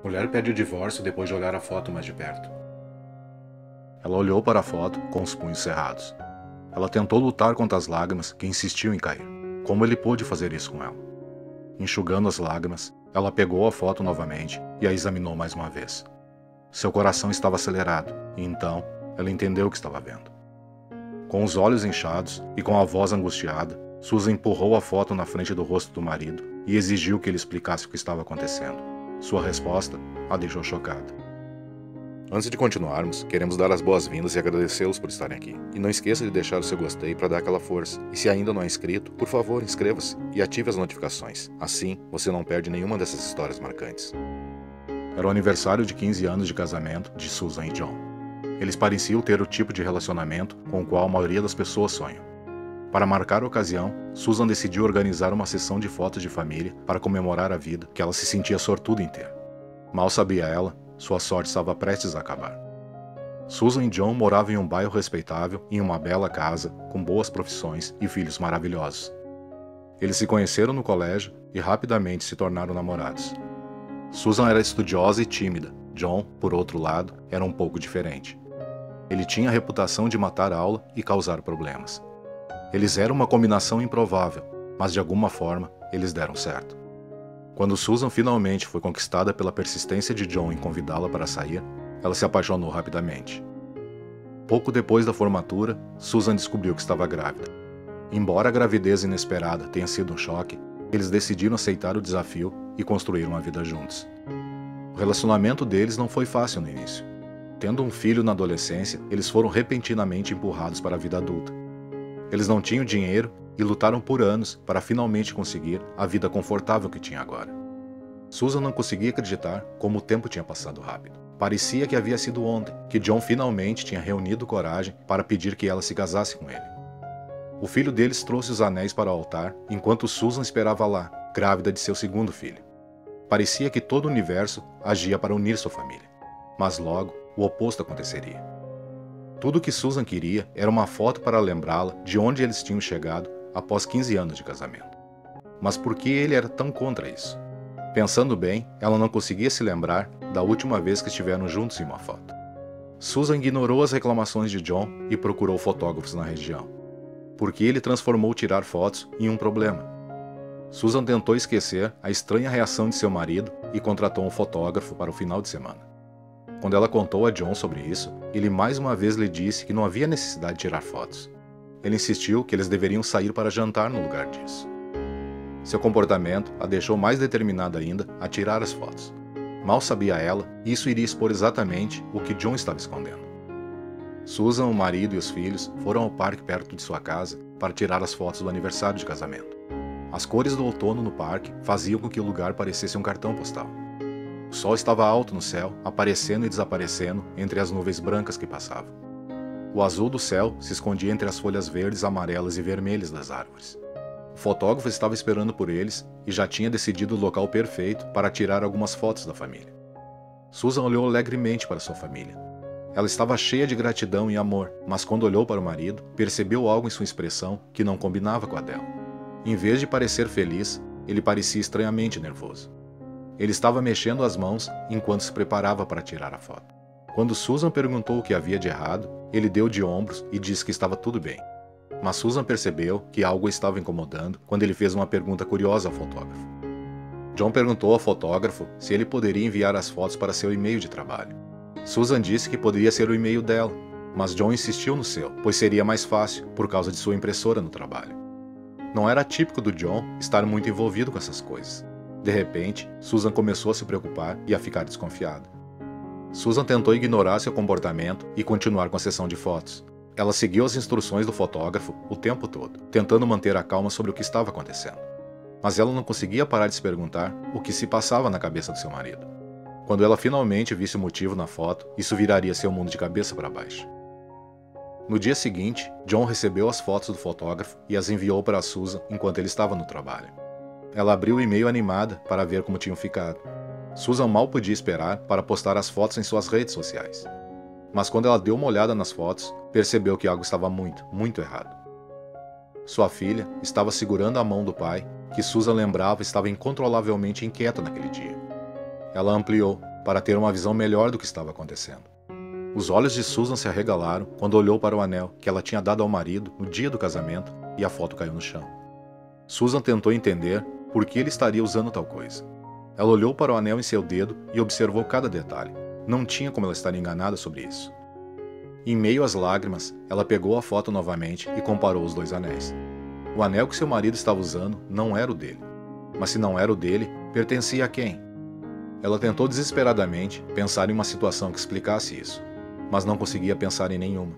Mulher pede o divórcio depois de olhar a foto mais de perto. Ela olhou para a foto com os punhos cerrados. Ela tentou lutar contra as lágrimas que insistiam em cair. Como ele pôde fazer isso com ela? Enxugando as lágrimas, ela pegou a foto novamente e a examinou mais uma vez. Seu coração estava acelerado, e então ela entendeu o que estava vendo. Com os olhos inchados e com a voz angustiada, Susan empurrou a foto na frente do rosto do marido e exigiu que ele explicasse o que estava acontecendo. Sua resposta a deixou chocada. Antes de continuarmos, queremos dar as boas-vindas e agradecê-los por estarem aqui. E não esqueça de deixar o seu gostei para dar aquela força. E se ainda não é inscrito, por favor, inscreva-se e ative as notificações. Assim, você não perde nenhuma dessas histórias marcantes. Era o aniversário de 15 anos de casamento de Susan e John. Eles pareciam ter o tipo de relacionamento com o qual a maioria das pessoas sonham. Para marcar a ocasião, Susan decidiu organizar uma sessão de fotos de família para comemorar a vida que ela se sentia sortuda em ter. Mal sabia ela, sua sorte estava prestes a acabar. Susan e John moravam em um bairro respeitável, em uma bela casa, com boas profissões e filhos maravilhosos. Eles se conheceram no colégio e rapidamente se tornaram namorados. Susan era estudiosa e tímida. John, por outro lado, era um pouco diferente. Ele tinha a reputação de matar a aula e causar problemas. Eles eram uma combinação improvável, mas de alguma forma eles deram certo. Quando Susan finalmente foi conquistada pela persistência de John em convidá-la para sair, ela se apaixonou rapidamente. Pouco depois da formatura, Susan descobriu que estava grávida. Embora a gravidez inesperada tenha sido um choque, eles decidiram aceitar o desafio e construir uma vida juntos. O relacionamento deles não foi fácil no início. Tendo um filho na adolescência, eles foram repentinamente empurrados para a vida adulta. Eles não tinham dinheiro e lutaram por anos para finalmente conseguir a vida confortável que tinha agora. Susan não conseguia acreditar como o tempo tinha passado rápido. Parecia que havia sido ontem, que John finalmente tinha reunido coragem para pedir que ela se casasse com ele. O filho deles trouxe os anéis para o altar, enquanto Susan esperava lá, grávida de seu segundo filho. Parecia que todo o universo agia para unir sua família. Mas logo, o oposto aconteceria. Tudo o que Susan queria era uma foto para lembrá-la de onde eles tinham chegado após 15 anos de casamento. Mas por que ele era tão contra isso? Pensando bem, ela não conseguia se lembrar da última vez que estiveram juntos em uma foto. Susan ignorou as reclamações de John e procurou fotógrafos na região, porque ele transformou tirar fotos em um problema. Susan tentou esquecer a estranha reação de seu marido e contratou um fotógrafo para o final de semana. Quando ela contou a John sobre isso, ele mais uma vez lhe disse que não havia necessidade de tirar fotos. Ele insistiu que eles deveriam sair para jantar no lugar disso. Seu comportamento a deixou mais determinada ainda a tirar as fotos. Mal sabia ela, isso iria expor exatamente o que John estava escondendo. Susan, o marido e os filhos foram ao parque perto de sua casa para tirar as fotos do aniversário de casamento. As cores do outono no parque faziam com que o lugar parecesse um cartão postal. O sol estava alto no céu, aparecendo e desaparecendo entre as nuvens brancas que passavam. O azul do céu se escondia entre as folhas verdes, amarelas e vermelhas das árvores. O fotógrafo estava esperando por eles e já tinha decidido o local perfeito para tirar algumas fotos da família. Susan olhou alegremente para sua família. Ela estava cheia de gratidão e amor, mas quando olhou para o marido, percebeu algo em sua expressão que não combinava com a dela. Em vez de parecer feliz, ele parecia estranhamente nervoso. Ele estava mexendo as mãos enquanto se preparava para tirar a foto. Quando Susan perguntou o que havia de errado, ele deu de ombros e disse que estava tudo bem. Mas Susan percebeu que algo o estava incomodando quando ele fez uma pergunta curiosa ao fotógrafo. John perguntou ao fotógrafo se ele poderia enviar as fotos para seu e-mail de trabalho. Susan disse que poderia ser o e-mail dela, mas John insistiu no seu, pois seria mais fácil por causa de sua impressora no trabalho. Não era típico do John estar muito envolvido com essas coisas. De repente, Susan começou a se preocupar e a ficar desconfiada. Susan tentou ignorar seu comportamento e continuar com a sessão de fotos. Ela seguiu as instruções do fotógrafo o tempo todo, tentando manter a calma sobre o que estava acontecendo. Mas ela não conseguia parar de se perguntar o que se passava na cabeça do seu marido. Quando ela finalmente visse o motivo na foto, isso viraria seu mundo de cabeça para baixo. No dia seguinte, John recebeu as fotos do fotógrafo e as enviou para Susan enquanto ele estava no trabalho. Ela abriu o e-mail animada para ver como tinham ficado. Susan mal podia esperar para postar as fotos em suas redes sociais. Mas quando ela deu uma olhada nas fotos, percebeu que algo estava muito errado. Sua filha estava segurando a mão do pai, que Susan lembrava estava incontrolavelmente inquieta naquele dia. Ela ampliou, para ter uma visão melhor do que estava acontecendo. Os olhos de Susan se arregalaram quando olhou para o anel que ela tinha dado ao marido no dia do casamento e a foto caiu no chão. Susan tentou entender por que ele estaria usando tal coisa. Ela olhou para o anel em seu dedo e observou cada detalhe. Não tinha como ela estar enganada sobre isso. Em meio às lágrimas, ela pegou a foto novamente e comparou os dois anéis. O anel que seu marido estava usando não era o dele. Mas se não era o dele, pertencia a quem? Ela tentou desesperadamente pensar em uma situação que explicasse isso, mas não conseguia pensar em nenhuma.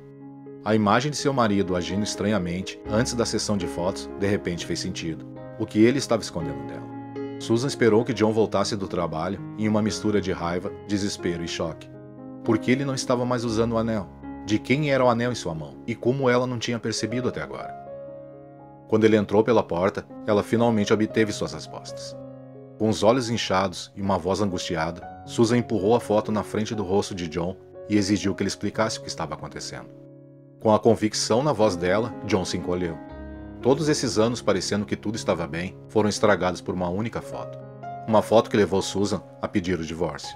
A imagem de seu marido agindo estranhamente antes da sessão de fotos de repente fez sentido. O que ele estava escondendo dela? Susan esperou que John voltasse do trabalho em uma mistura de raiva, desespero e choque. Por que ele não estava mais usando o anel? De quem era o anel em sua mão? E como ela não tinha percebido até agora? Quando ele entrou pela porta, ela finalmente obteve suas respostas. Com os olhos inchados e uma voz angustiada, Susan empurrou a foto na frente do rosto de John e exigiu que ele explicasse o que estava acontecendo. Com a convicção na voz dela, John se encolheu. Todos esses anos parecendo que tudo estava bem, foram estragados por uma única foto. Uma foto que levou Susan a pedir o divórcio.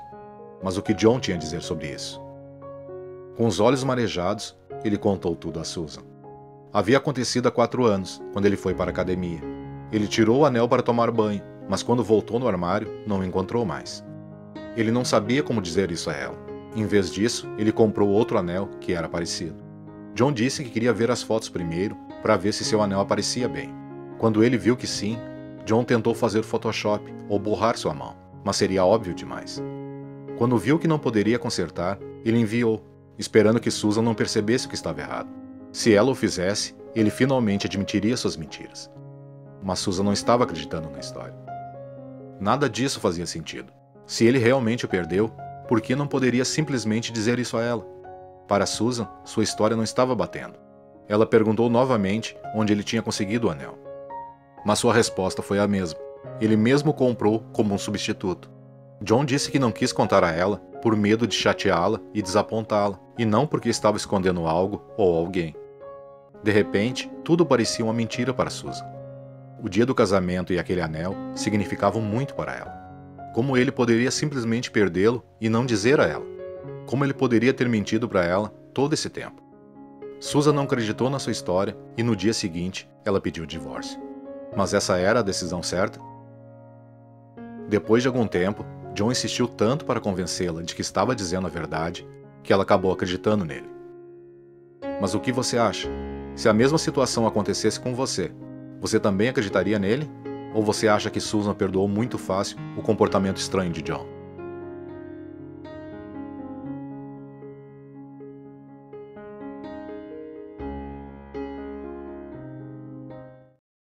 Mas o que John tinha a dizer sobre isso? Com os olhos marejados, ele contou tudo a Susan. Havia acontecido há 4 anos, quando ele foi para a academia. Ele tirou o anel para tomar banho, mas quando voltou no armário, não o encontrou mais. Ele não sabia como dizer isso a ela. Em vez disso, ele comprou outro anel que era parecido. John disse que queria ver as fotos primeiro para ver se seu anel aparecia bem. Quando ele viu que sim, John tentou fazer Photoshop ou borrar sua mão, mas seria óbvio demais. Quando viu que não poderia consertar, ele enviou, esperando que Susan não percebesse o que estava errado. Se ela o fizesse, ele finalmente admitiria suas mentiras. Mas Susan não estava acreditando na história. Nada disso fazia sentido. Se ele realmente o perdeu, por que não poderia simplesmente dizer isso a ela? Para Susan, sua história não estava batendo. Ela perguntou novamente onde ele tinha conseguido o anel. Mas sua resposta foi a mesma. Ele mesmo comprou como um substituto. John disse que não quis contar a ela por medo de chateá-la e desapontá-la, e não porque estava escondendo algo ou alguém. De repente, tudo parecia uma mentira para Susan. O dia do casamento e aquele anel significavam muito para ela. Como ele poderia simplesmente perdê-lo e não dizer a ela? Como ele poderia ter mentido para ela todo esse tempo? Susan não acreditou na sua história e no dia seguinte ela pediu o divórcio. Mas essa era a decisão certa? Depois de algum tempo, John insistiu tanto para convencê-la de que estava dizendo a verdade que ela acabou acreditando nele. Mas o que você acha? Se a mesma situação acontecesse com você, você também acreditaria nele? Ou você acha que Susan perdoou muito fácil o comportamento estranho de John?